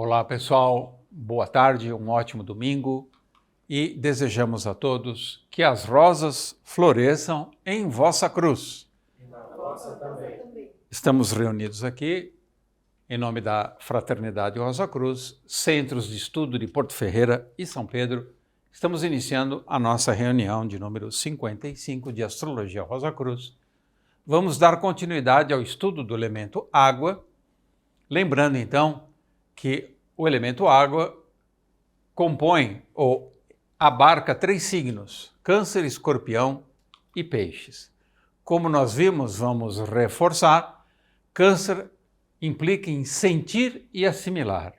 Olá pessoal, boa tarde, um ótimo domingo e desejamos a todos que as rosas floresçam em vossa cruz. E na nossa também. Estamos reunidos aqui em nome da Fraternidade Rosa Cruz, Centros de Estudo de Porto Ferreira e São Pedro. Estamos iniciando a nossa reunião de número 55 de Astrologia Rosa Cruz. Vamos dar continuidade ao estudo do elemento água, lembrando então que o elemento água compõe ou abarca 3 signos, Câncer, Escorpião e Peixes. Como nós vimos, vamos reforçar, Câncer implica em sentir e assimilar,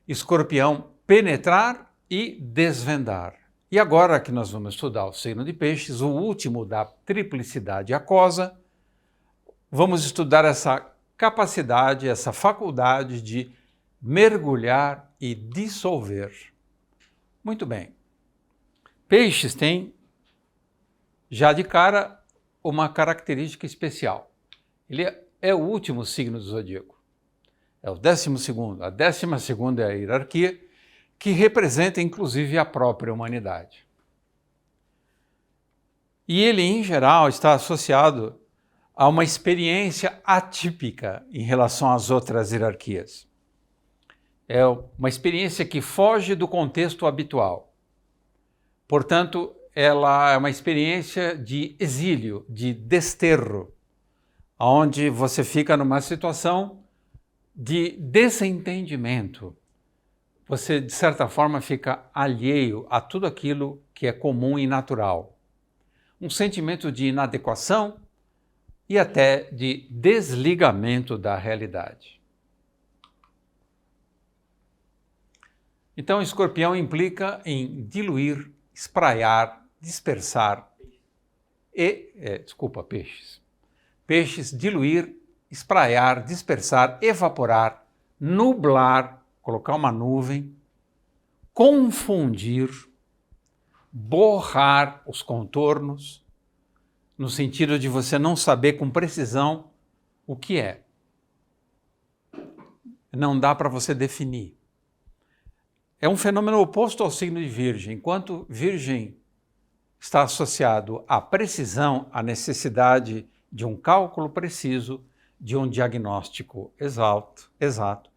Escorpião, penetrar e desvendar. E agora que nós vamos estudar o signo de Peixes, o último da triplicidade aquosa, vamos estudar essa capacidade, essa faculdade de mergulhar e dissolver. Muito bem. Peixes tem, já de cara, uma característica especial. Ele é o último signo do zodíaco. É o 12º. A 12ª é a hierarquia, que representa inclusive a própria humanidade. E ele, em geral, está associado a uma experiência atípica em relação às outras hierarquias. É uma experiência que foge do contexto habitual. Portanto, ela é uma experiência de exílio, de desterro, onde você fica numa situação de desentendimento. Você, de certa forma, fica alheio a tudo aquilo que é comum e natural. Um sentimento de inadequação e até de desligamento da realidade. Então, Escorpião implica em diluir, espraiar, dispersar Peixes. Peixes, diluir, espraiar, dispersar, evaporar, nublar, colocar uma nuvem, confundir, borrar os contornos, no sentido de você não saber com precisão o que é. Não dá para você definir. É um fenômeno oposto ao signo de Virgem. Enquanto Virgem está associado à precisão, à necessidade de um cálculo preciso, de um diagnóstico exato.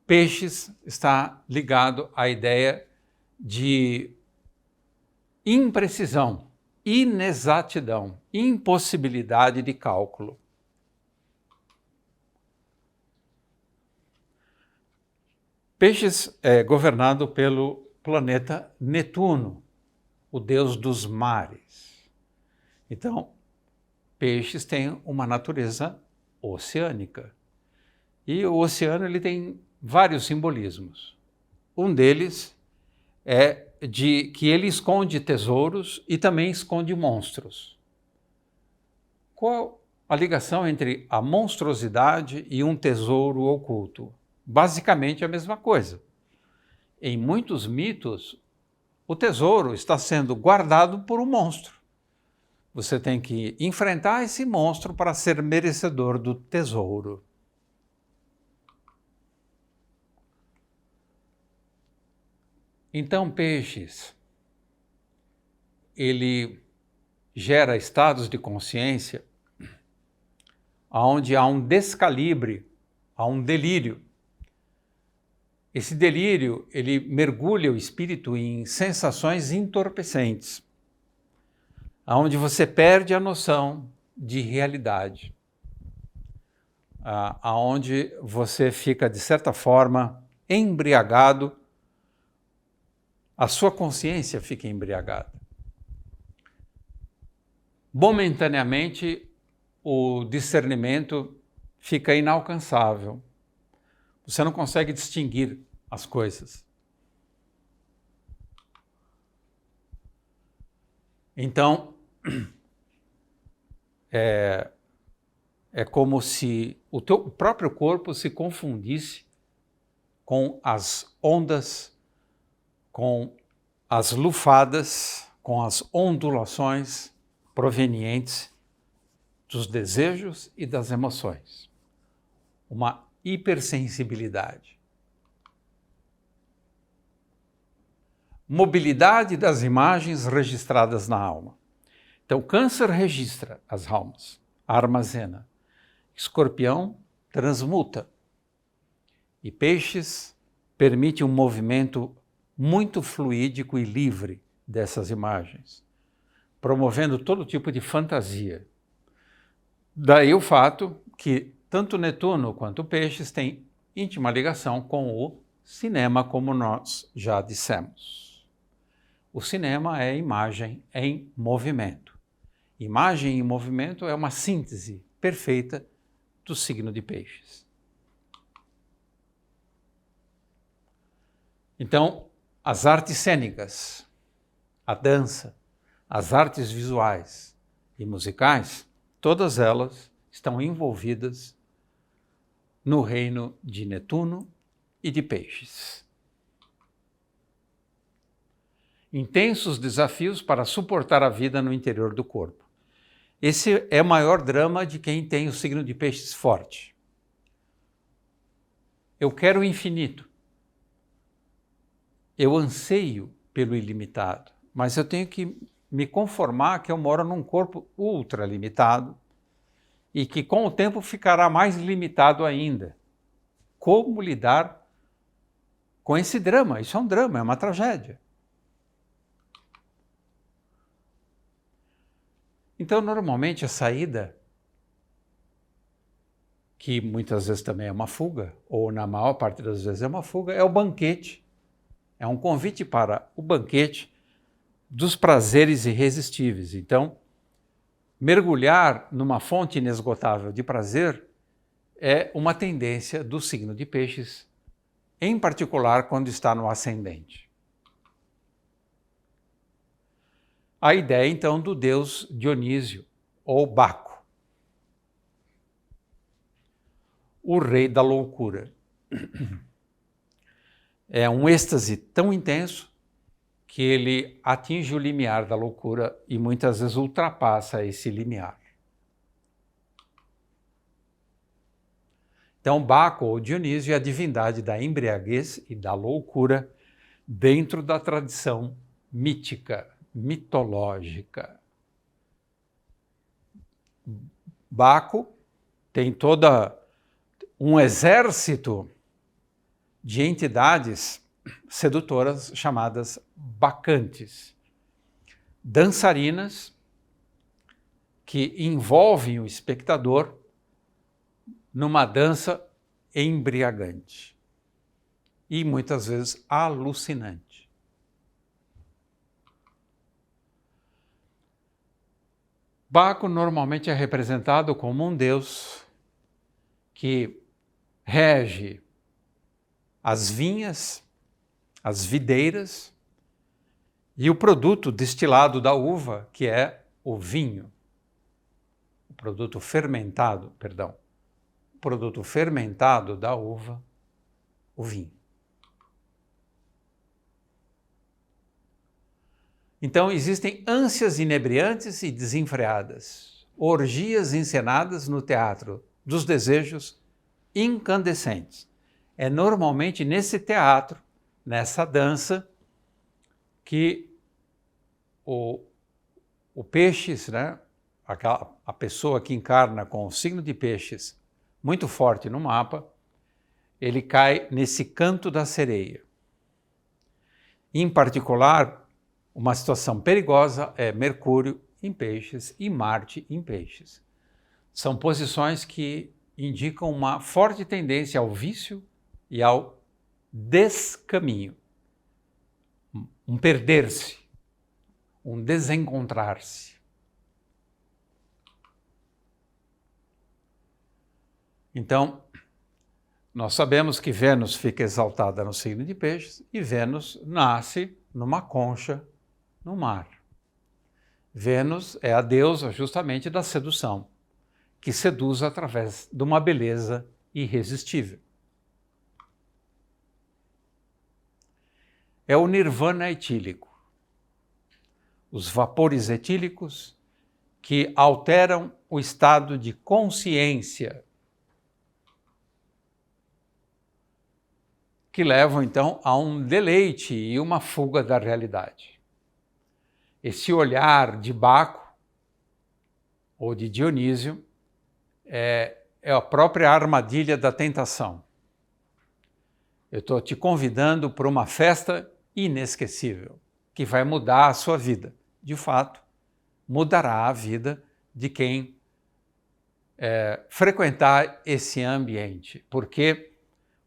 Peixes está ligado à ideia de imprecisão, inexatidão, impossibilidade de cálculo. Peixes é governado pelo planeta Netuno, o deus dos mares. Então, Peixes tem uma natureza oceânica. E o oceano ele tem vários simbolismos. Um deles é de que ele esconde tesouros e também esconde monstros. Qual a ligação entre a monstruosidade e um tesouro oculto? Basicamente a mesma coisa. Em muitos mitos, o tesouro está sendo guardado por um monstro. Você tem que enfrentar esse monstro para ser merecedor do tesouro. Então, Peixes, ele gera estados de consciência onde há um descalibre, há um delírio. Esse delírio, ele mergulha o espírito em sensações entorpecentes, onde você perde a noção de realidade, onde você fica, de certa forma, embriagado, a sua consciência fica embriagada. Momentaneamente, o discernimento fica inalcançável. Você não consegue distinguir as coisas. Então, é como se o teu próprio corpo se confundisse com as ondas, com as lufadas, com as ondulações provenientes dos desejos e das emoções. Uma hipersensibilidade. mobilidade das imagens registradas na alma. Então, Câncer registra as almas, armazena. Escorpião transmuta. E Peixes permite um movimento muito fluídico e livre dessas imagens, promovendo todo tipo de fantasia. Daí o fato que tanto Netuno quanto Peixes têm íntima ligação com o cinema, como nós já dissemos. O cinema é imagem em movimento. Imagem em movimento é uma síntese perfeita do signo de Peixes. Então, as artes cênicas, a dança, as artes visuais e musicais, todas elas estão envolvidas no reino de Netuno e de Peixes. Intensos desafios para suportar a vida no interior do corpo. Esse é o maior drama de quem tem o signo de Peixes forte. Eu quero o infinito. Eu anseio pelo ilimitado, mas eu tenho que me conformar que eu moro num corpo ultra limitado e que com o tempo ficará mais limitado ainda. Como lidar com esse drama? Isso é um drama, é uma tragédia. Então, normalmente, a saída, que muitas vezes também é uma fuga, ou na maior parte das vezes é uma fuga, é o banquete. É um convite para o banquete dos prazeres irresistíveis. Então, mergulhar numa fonte inesgotável de prazer é uma tendência do signo de Peixes, em particular quando está no ascendente. A ideia, então, do deus Dionísio, ou Baco, o rei da loucura. É um êxtase tão intenso que ele atinge o limiar da loucura e muitas vezes ultrapassa esse limiar. Então, Baco, ou Dionísio, é a divindade da embriaguez e da loucura dentro da tradição mítica, mitológica. Baco tem todo um exército de entidades sedutoras chamadas bacantes, dançarinas que envolvem o espectador numa dança embriagante e muitas vezes alucinante. Baco normalmente é representado como um deus que rege as vinhas, as videiras e o produto destilado da uva, que é o vinho. O produto fermentado da uva, o vinho. Então, existem ânsias inebriantes e desenfreadas, orgias encenadas no teatro dos desejos incandescentes. É normalmente nesse teatro, nessa dança, que o Peixes, né, a pessoa que encarna com o signo de Peixes muito forte no mapa, ele cai nesse canto da sereia. Em particular, uma situação perigosa é Mercúrio em Peixes e Marte em Peixes. São posições que indicam uma forte tendência ao vício e ao descaminho, um perder-se, um desencontrar-se. Então, nós sabemos que Vênus fica exaltada no signo de Peixes e Vênus nasce numa concha no mar. Vênus é a deusa justamente da sedução, que seduz através de uma beleza irresistível. É o nirvana etílico, os vapores etílicos que alteram o estado de consciência. que levam então a um deleite e uma fuga da realidade. Esse olhar de Baco ou de Dionísio é a própria armadilha da tentação. Eu estou te convidando para uma festa inesquecível, que vai mudar a sua vida. De fato, mudará a vida de quem frequentar esse ambiente, porque,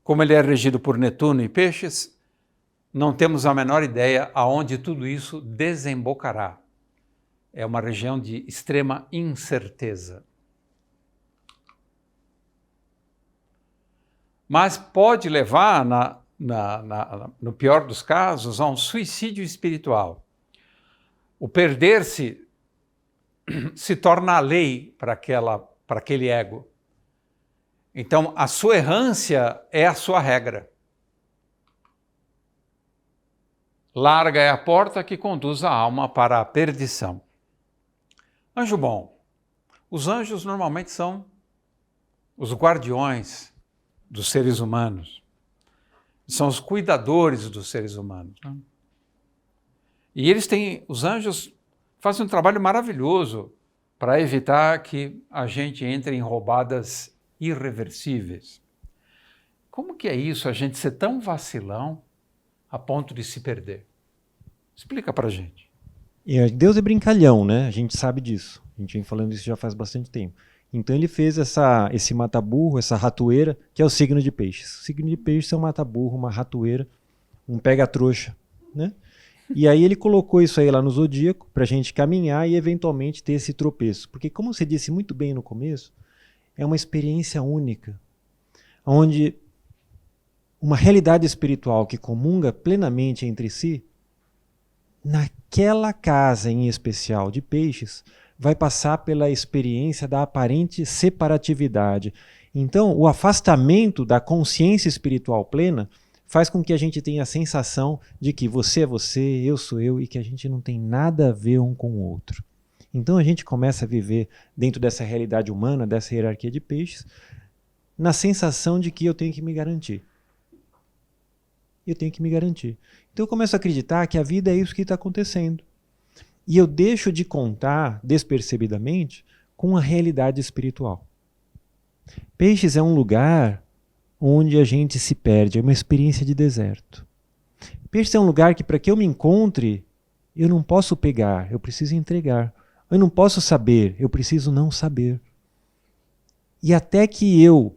como ele é regido por Netuno e Peixes, não temos a menor ideia aonde tudo isso desembocará. É uma região de extrema incerteza. Mas pode levar, no pior dos casos, a um suicídio espiritual. O perder-se se torna a lei para aquele ego. Então, a sua errância é a sua regra. Larga é a porta que conduz a alma para a perdição. Anjo bom. Os anjos normalmente são os guardiões dos seres humanos. São os cuidadores dos seres humanos. Né? E os anjos fazem um trabalho maravilhoso para evitar que a gente entre em roubadas irreversíveis. Como que é isso, a gente ser tão vacilão a ponto de se perder? Explica para a gente. Deus é brincalhão, né? A gente sabe disso. A gente vem falando isso já faz bastante tempo. Então ele fez esse mata-burro, essa ratoeira, que é o signo de peixes. O signo de peixes é um mata-burro, uma ratoeira, um pega-trouxa, né? E aí ele colocou isso aí lá no zodíaco para a gente caminhar e eventualmente ter esse tropeço. Porque, como você disse muito bem no começo, é uma experiência única, onde uma realidade espiritual que comunga plenamente entre si, naquela casa em especial de peixes, vai passar pela experiência da aparente separatividade. Então, o afastamento da consciência espiritual plena faz com que a gente tenha a sensação de que você é você, eu sou eu, e que a gente não tem nada a ver um com o outro. Então a gente começa a viver dentro dessa realidade humana, dessa hierarquia de peixes, na sensação de que eu tenho que me garantir. Eu tenho que me garantir. Então eu começo a acreditar que a vida é isso que está acontecendo. E eu deixo de contar, despercebidamente, com a realidade espiritual. Peixes é um lugar onde a gente se perde, é uma experiência de deserto. Peixes é um lugar que, para que eu me encontre, eu não posso pegar, eu preciso entregar. Eu não posso saber, eu preciso não saber. E até que eu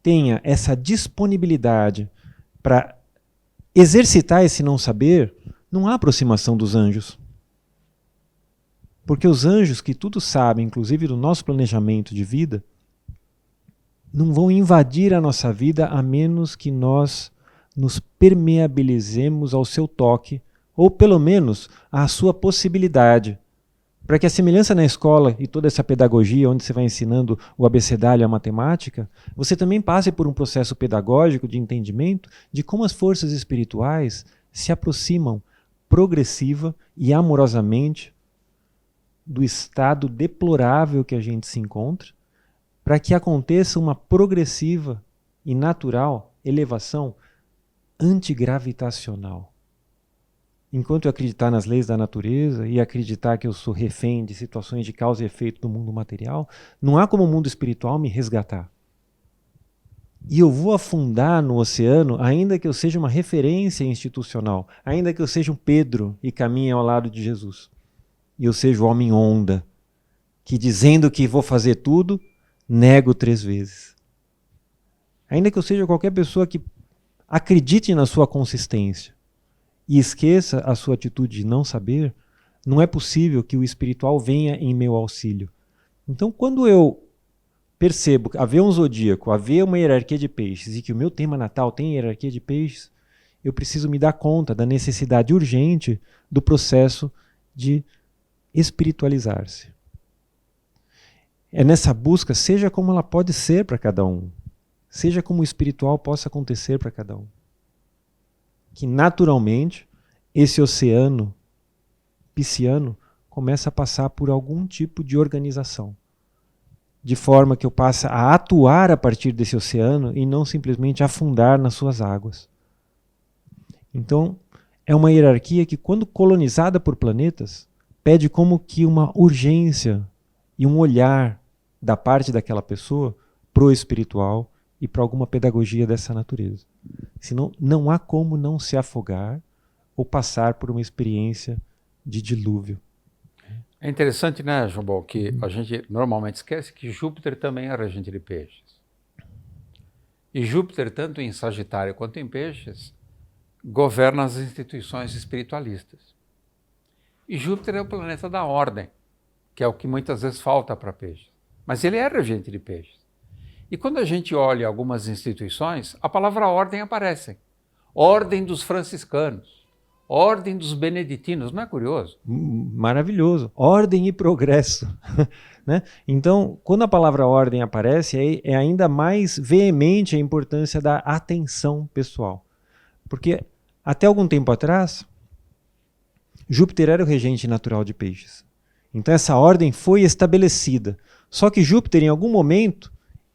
tenha essa disponibilidade para exercitar esse não saber, não há aproximação dos anjos. Porque os anjos, que tudo sabem, inclusive do nosso planejamento de vida, não vão invadir a nossa vida a menos que nós nos permeabilizemos ao seu toque, ou pelo menos à sua possibilidade. Para que a semelhança na escola e toda essa pedagogia, onde você vai ensinando o abecedário e a matemática, você também passe por um processo pedagógico de entendimento de como as forças espirituais se aproximam progressiva e amorosamente do estado deplorável que a gente se encontra, para que aconteça uma progressiva e natural elevação antigravitacional. Enquanto eu acreditar nas leis da natureza e acreditar que eu sou refém de situações de causa e efeito do mundo material, não há como o mundo espiritual me resgatar. E eu vou afundar no oceano, ainda que eu seja uma referência institucional, ainda que eu seja um Pedro e caminhe ao lado de Jesus. E eu seja o homem onda, que dizendo que vou fazer tudo, nego 3 vezes. Ainda que eu seja qualquer pessoa que acredite na sua consistência e esqueça a sua atitude de não saber, não é possível que o espiritual venha em meu auxílio. Então, quando eu percebo haver um zodíaco, haver uma hierarquia de peixes e que o meu tema natal tem hierarquia de peixes, eu preciso me dar conta da necessidade urgente do processo de espiritualizar-se. É nessa busca, seja como ela pode ser para cada um, seja como o espiritual possa acontecer para cada um, que naturalmente esse oceano pisciano começa a passar por algum tipo de organização, de forma que eu passe a atuar a partir desse oceano e não simplesmente afundar nas suas águas. Então, é uma hierarquia que, quando colonizada por planetas, pede como que uma urgência e um olhar da parte daquela pessoa pro espiritual e para alguma pedagogia dessa natureza. Senão, não há como não se afogar ou passar por uma experiência de dilúvio. É interessante, né, João, que a gente normalmente esquece que Júpiter também é regente de peixes. E Júpiter, tanto em Sagitário quanto em Peixes, governa as instituições espiritualistas. E Júpiter é o planeta da ordem, que é o que muitas vezes falta para Peixes. Mas ele é regente de Peixes. E quando a gente olha algumas instituições, a palavra ordem aparece. Ordem dos franciscanos, ordem dos beneditinos, não é curioso? Maravilhoso. Ordem e progresso. Né? Então, quando a palavra ordem aparece, é ainda mais veemente a importância da atenção pessoal. Porque até algum tempo atrás, Júpiter era o regente natural de Peixes. Então essa ordem foi estabelecida. Só que Júpiter, em algum momento,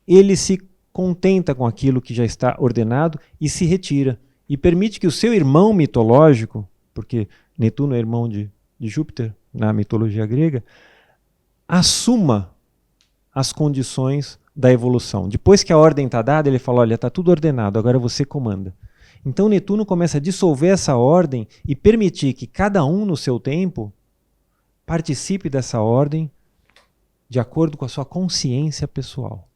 ele se contenta com aquilo que já está ordenado e se retira. E permite que o seu irmão mitológico, porque Netuno é irmão de Júpiter na mitologia grega, assuma as condições da evolução. Depois que a ordem está dada, ele fala, olha, está tudo ordenado, agora você comanda. Então Netuno começa a dissolver essa ordem e permitir que cada um no seu tempo participe dessa ordem de acordo com a sua consciência pessoal.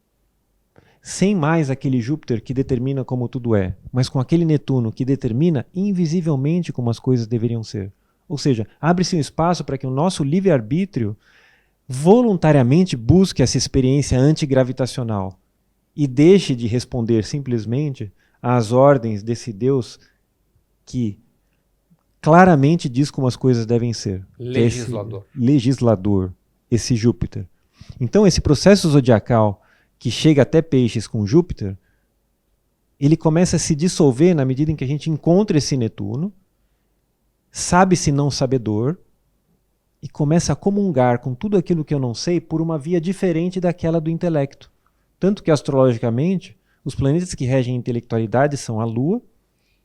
Sem mais aquele Júpiter que determina como tudo é, mas com aquele Netuno que determina invisivelmente como as coisas deveriam ser. Ou seja, abre-se um espaço para que o nosso livre-arbítrio voluntariamente busque essa experiência antigravitacional e deixe de responder simplesmente às ordens desse Deus que claramente diz como as coisas devem ser. Legislador. Legislador, esse Júpiter. Então esse processo zodiacal que chega até Peixes com Júpiter, ele começa a se dissolver na medida em que a gente encontra esse Netuno, sabe-se não sabedor, e começa a comungar com tudo aquilo que eu não sei por uma via diferente daquela do intelecto. Tanto que, astrologicamente, os planetas que regem a intelectualidade são a Lua,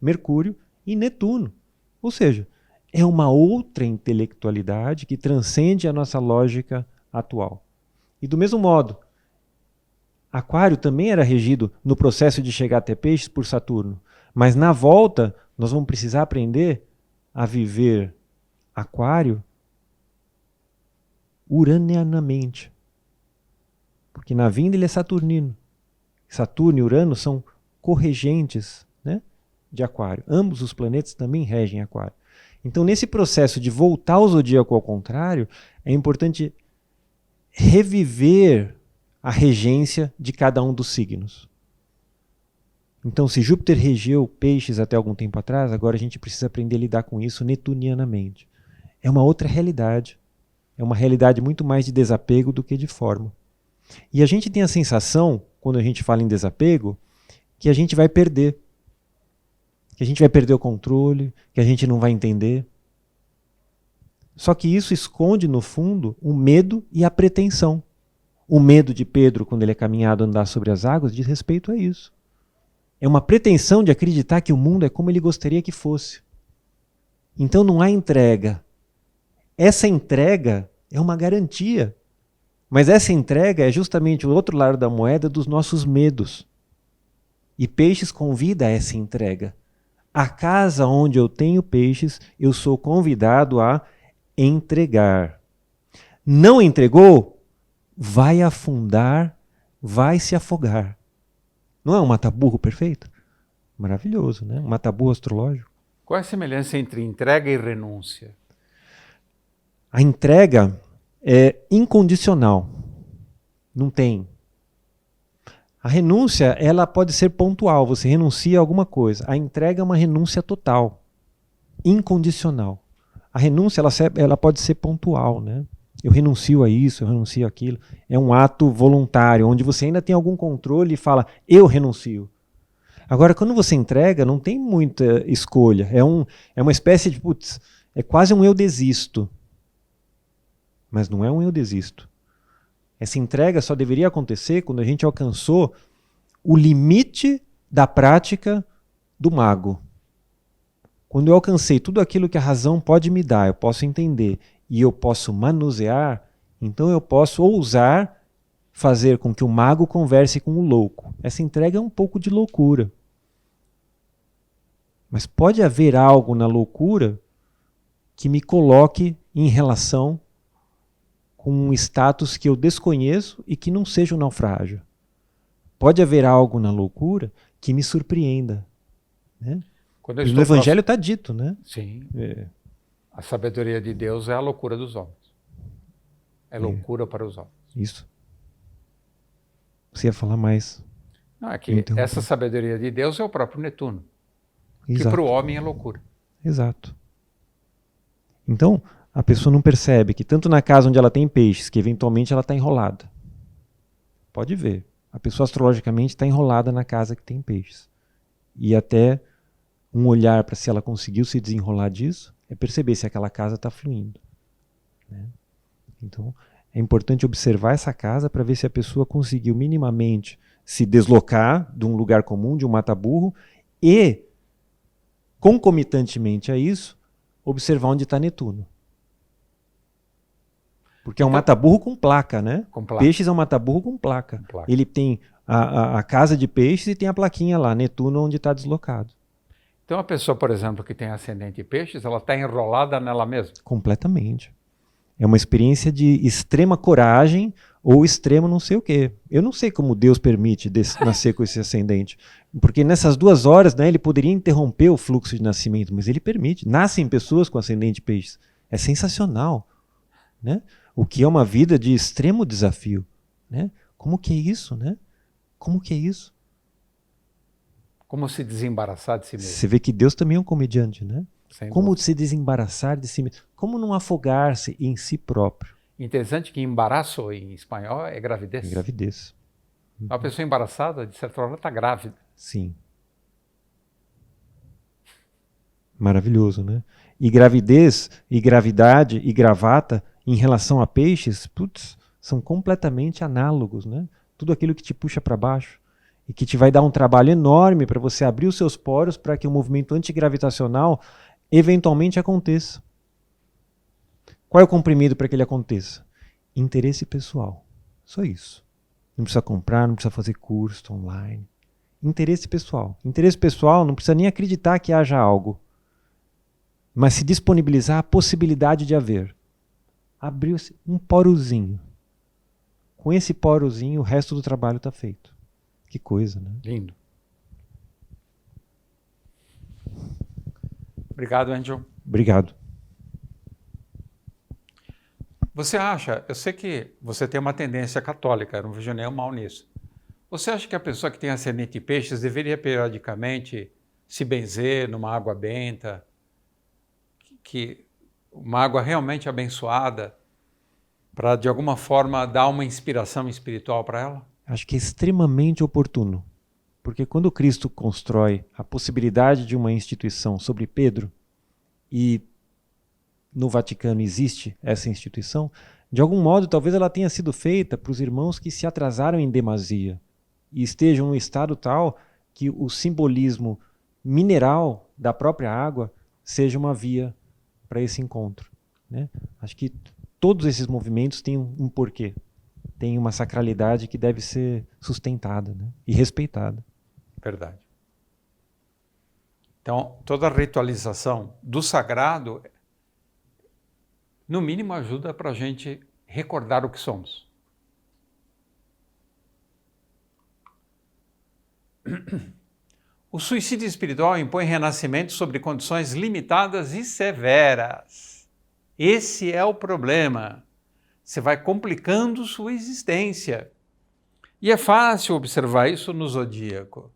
Mercúrio e Netuno. Ou seja, é uma outra intelectualidade que transcende a nossa lógica atual. E do mesmo modo, Aquário também era regido no processo de chegar até Peixes por Saturno. Mas na volta, nós vamos precisar aprender a viver Aquário uranianamente. Porque na vinda ele é saturnino. Saturno e Urano são corregentes, né, de Aquário. Ambos os planetas também regem Aquário. Então, nesse processo de voltar ao zodíaco ao contrário, é importante reviver a regência de cada um dos signos. Então, se Júpiter regeu Peixes até algum tempo atrás, agora a gente precisa aprender a lidar com isso netunianamente. É uma outra realidade. É uma realidade muito mais de desapego do que de forma. E a gente tem a sensação, quando a gente fala em desapego, que a gente vai perder. Que a gente vai perder o controle, que a gente não vai entender. Só que isso esconde, no fundo, o medo e a pretensão. O medo de Pedro, quando ele é caminhado a andar sobre as águas, diz respeito a isso. É uma pretensão de acreditar que o mundo é como ele gostaria que fosse. Então não há entrega. Essa entrega é uma garantia. Mas essa entrega é justamente o outro lado da moeda dos nossos medos. E Peixes convida a essa entrega. A casa onde eu tenho peixes, eu sou convidado a entregar. Não entregou? Vai afundar, vai se afogar. Não é um mataburro perfeito? Maravilhoso, né? Um mataburro astrológico. Qual é a semelhança entre entrega e renúncia? A entrega é incondicional. Não tem. A renúncia, ela pode ser pontual. Você renuncia a alguma coisa. A entrega é uma renúncia total. Incondicional. A renúncia, ela pode ser pontual, né? Eu renuncio a isso, eu renuncio àquilo. É um ato voluntário, onde você ainda tem algum controle e fala, eu renuncio. Agora, quando você entrega, não tem muita escolha. É uma espécie de, putz, é quase um eu desisto. Mas não é um eu desisto. Essa entrega só deveria acontecer quando a gente alcançou o limite da prática do mago. Quando eu alcancei tudo aquilo que a razão pode me dar, eu posso entender e eu posso manusear, então eu posso ousar fazer com que o mago converse com o louco. Essa entrega é um pouco de loucura. Mas pode haver algo na loucura que me coloque em relação com um status que eu desconheço e que não seja um naufrágio. Pode haver algo na loucura que me surpreenda. Né? E no Evangelho está dito, né? Sim. A sabedoria de Deus é a loucura dos homens. É loucura para os homens. Isso. Você ia falar mais. Não, é que essa sabedoria de Deus é o próprio Netuno. Exato. Que para o homem é loucura. Exato. Então, a pessoa não percebe que tanto na casa onde ela tem peixes, que eventualmente ela está enrolada. Pode ver. A pessoa astrologicamente está enrolada na casa que tem peixes. E até um olhar para se ela conseguiu se desenrolar disso, é perceber se aquela casa está fluindo. Né? Então, é importante observar essa casa para ver se a pessoa conseguiu minimamente se deslocar de um lugar comum, de um mata-burro, e, concomitantemente a isso, observar onde está Netuno. Porque é um mata-burro com placa, né? Com placa. Peixes é um mata-burro com placa. Ele tem a casa de peixes e tem a plaquinha lá, Netuno, onde está deslocado. Então a pessoa, por exemplo, que tem ascendente em peixes, ela está enrolada nela mesma? Completamente. É uma experiência de extrema coragem ou extremo não sei o quê. Eu não sei como Deus permite nascer com esse ascendente. Porque nessas 2 horas, né, ele poderia interromper o fluxo de nascimento, mas ele permite. Nascem pessoas com ascendente peixes. É sensacional. Né? O que é uma vida de extremo desafio. Né? Como que é isso? Né? Como que é isso? Como se desembaraçar de si mesmo. Você vê que Deus também é um comediante, né? Sem Como dúvida. se desembaraçar de si mesmo. Como não afogar-se em si próprio. Interessante que embaraço em espanhol é gravidez. É gravidez. Uma pessoa embaraçada, de certa forma, está grávida. Sim. Maravilhoso, né? E gravidez, e gravidade, e gravata, em relação a peixes, putz, são completamente análogos, né? Tudo aquilo que te puxa para baixo e que te vai dar um trabalho enorme para você abrir os seus poros para que o movimento antigravitacional eventualmente aconteça. Qual é o comprimido para que ele aconteça? Interesse pessoal. Só isso. Não precisa comprar, não precisa fazer curso online. Interesse pessoal. Interesse pessoal não precisa nem acreditar que haja algo, mas se disponibilizar a possibilidade de haver. Abriu-se um porozinho. Com esse porozinho, o resto do trabalho está feito. Que coisa, né? Lindo. Obrigado, Angel. Obrigado. Você acha, eu sei que você tem uma tendência católica, eu não vejo nenhum mal nisso. Você acha que a pessoa que tem ascendente em peixes deveria periodicamente se benzer numa água benta, que uma água realmente abençoada, para de alguma forma dar uma inspiração espiritual para ela? Acho que é extremamente oportuno. Porque quando Cristo constrói a possibilidade de uma instituição sobre Pedro, e no Vaticano existe essa instituição, de algum modo talvez ela tenha sido feita para os irmãos que se atrasaram em demasia e estejam num estado tal que o simbolismo mineral da própria água seja uma via para esse encontro. Né? Acho que todos esses movimentos têm um porquê, tem uma sacralidade que deve ser sustentada, né? E respeitada. Verdade. Então, toda a ritualização do sagrado, no mínimo, ajuda para a gente recordar o que somos. O suicídio espiritual impõe renascimento sobre condições limitadas e severas. Esse é o problema. Você vai complicando sua existência. E é fácil observar isso no zodíaco.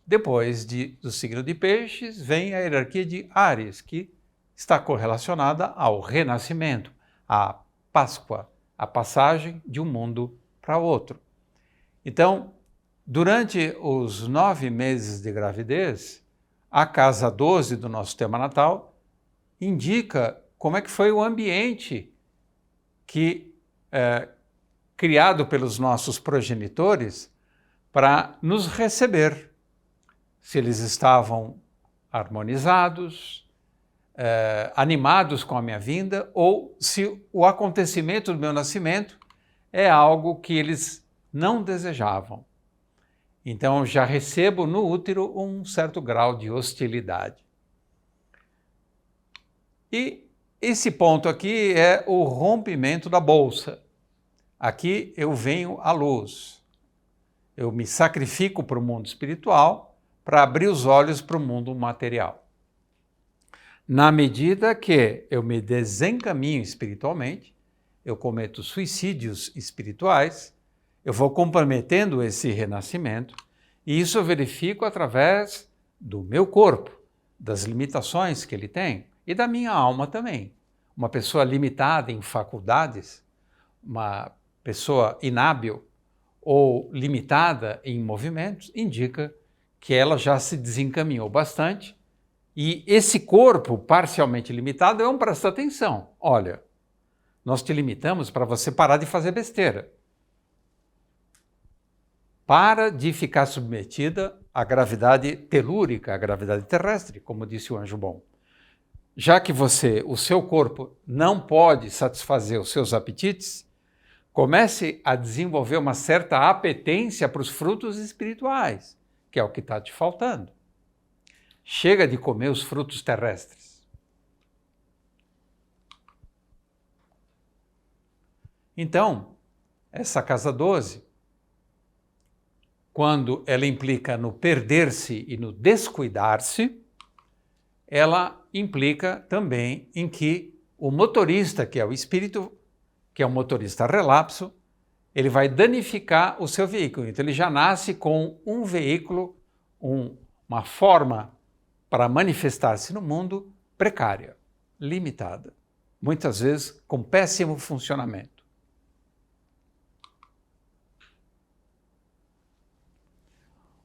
Depois do signo de Peixes, vem a hierarquia de Áries, que está correlacionada ao renascimento, à Páscoa, à passagem de um mundo para outro. Então, durante os 9 meses de gravidez, a casa 12 do nosso tema natal indica como é que foi o ambiente criado pelos nossos progenitores para nos receber. Se eles estavam harmonizados, animados com a minha vinda, ou se o acontecimento do meu nascimento é algo que eles não desejavam. Então, já recebo no útero um certo grau de hostilidade. E esse ponto aqui é o rompimento da bolsa. Aqui eu venho à luz. Eu me sacrifico para o mundo espiritual para abrir os olhos para o mundo material. Na medida que eu me desencaminho espiritualmente, eu cometo suicídios espirituais, eu vou comprometendo esse renascimento, e isso eu verifico através do meu corpo, das limitações que ele tem, e da minha alma também. Uma pessoa limitada em faculdades, uma pessoa inábil ou limitada em movimentos, indica que ela já se desencaminhou bastante, e esse corpo parcialmente limitado, vamos prestar atenção. Olha, nós te limitamos para você parar de fazer besteira. Para de ficar submetida à gravidade telúrica, à gravidade terrestre, como disse o anjo bom. Já que o seu corpo não pode satisfazer os seus apetites, comece a desenvolver uma certa apetência para os frutos espirituais, que é o que está te faltando. Chega de comer os frutos terrestres. Então, essa casa 12, quando ela implica no perder-se e no descuidar-se, ela implica também em que o motorista, que é o espírito, que é um motorista relapso, ele vai danificar o seu veículo. Então ele já nasce com um veículo, uma forma para manifestar-se no mundo precária, limitada, muitas vezes com péssimo funcionamento.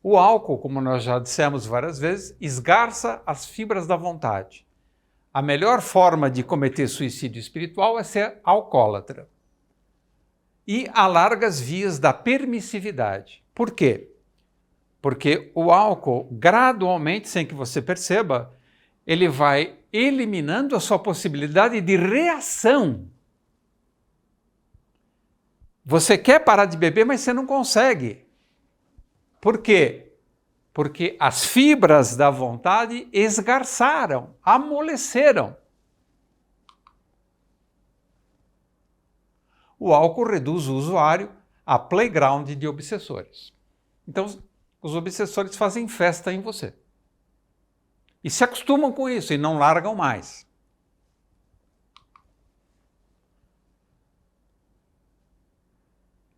O álcool, como nós já dissemos várias vezes, esgarça as fibras da vontade. A melhor forma de cometer suicídio espiritual é ser alcoólatra. E alarga as vias da permissividade. Por quê? Porque o álcool, gradualmente, sem que você perceba, ele vai eliminando a sua possibilidade de reação. Você quer parar de beber, mas você não consegue. Por quê? Porque as fibras da vontade esgarçaram, amoleceram. O álcool reduz o usuário a playground de obsessores. Então, os obsessores fazem festa em você. E se acostumam com isso e não largam mais.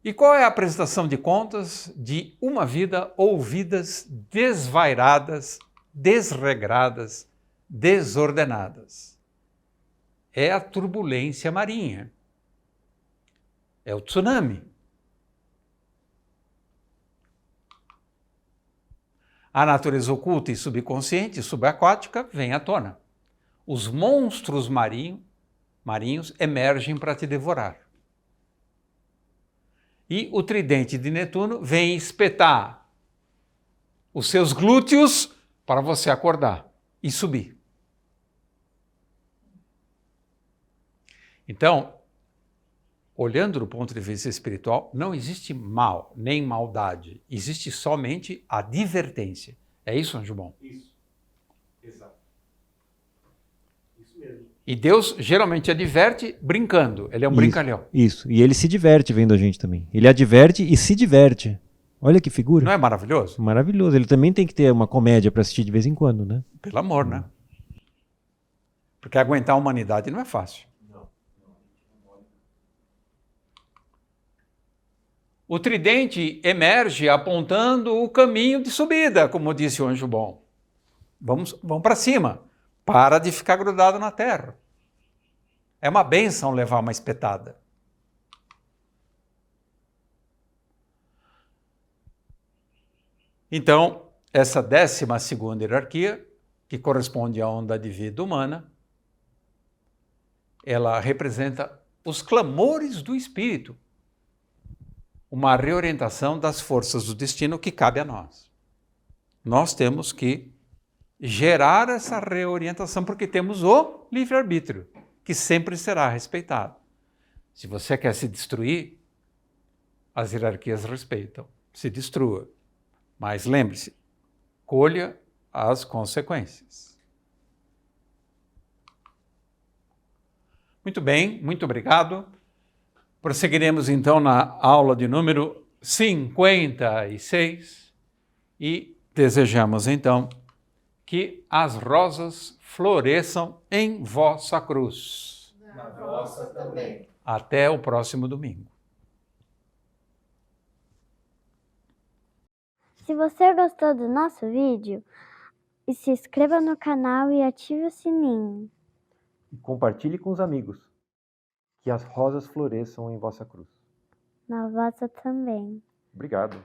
E qual é a prestação de contas de uma vida ou vidas desvairadas, desregradas, desordenadas? É a turbulência marinha. É o tsunami. A natureza oculta e subconsciente, subaquática, vem à tona. Os monstros marinhos emergem para te devorar. E o tridente de Netuno vem espetar os seus glúteos para você acordar e subir. Então, olhando do ponto de vista espiritual, não existe mal, nem maldade. Existe somente a advertência. É isso, anjo bom? Isso. Exato. Isso mesmo. E Deus geralmente adverte brincando. Ele é um brincalhão. Isso. E ele se diverte vendo a gente também. Ele adverte e se diverte. Olha que figura. Não é maravilhoso? Maravilhoso. Ele também tem que ter uma comédia para assistir de vez em quando, né? Pelo amor, né? Porque aguentar a humanidade não é fácil. O tridente emerge apontando o caminho de subida, como disse o anjo bom. Vamos para cima. Para de ficar grudado na terra. É uma bênção levar uma espetada. Então, essa 12ª hierarquia, que corresponde à onda de vida humana, ela representa os clamores do espírito. Uma reorientação das forças do destino que cabe a nós. Nós temos que gerar essa reorientação, porque temos o livre-arbítrio, que sempre será respeitado. Se você quer se destruir, as hierarquias respeitam. Se destrua. Mas lembre-se, colha as consequências. Muito bem, muito obrigado. Prosseguiremos então na aula de número 56 e desejamos então que as rosas floresçam em vossa cruz. Na vossa também. Até o próximo domingo. Se você gostou do nosso vídeo, se inscreva no canal e ative o sininho. E compartilhe com os amigos. Que as rosas floresçam em vossa cruz. Na vossa também. Obrigado.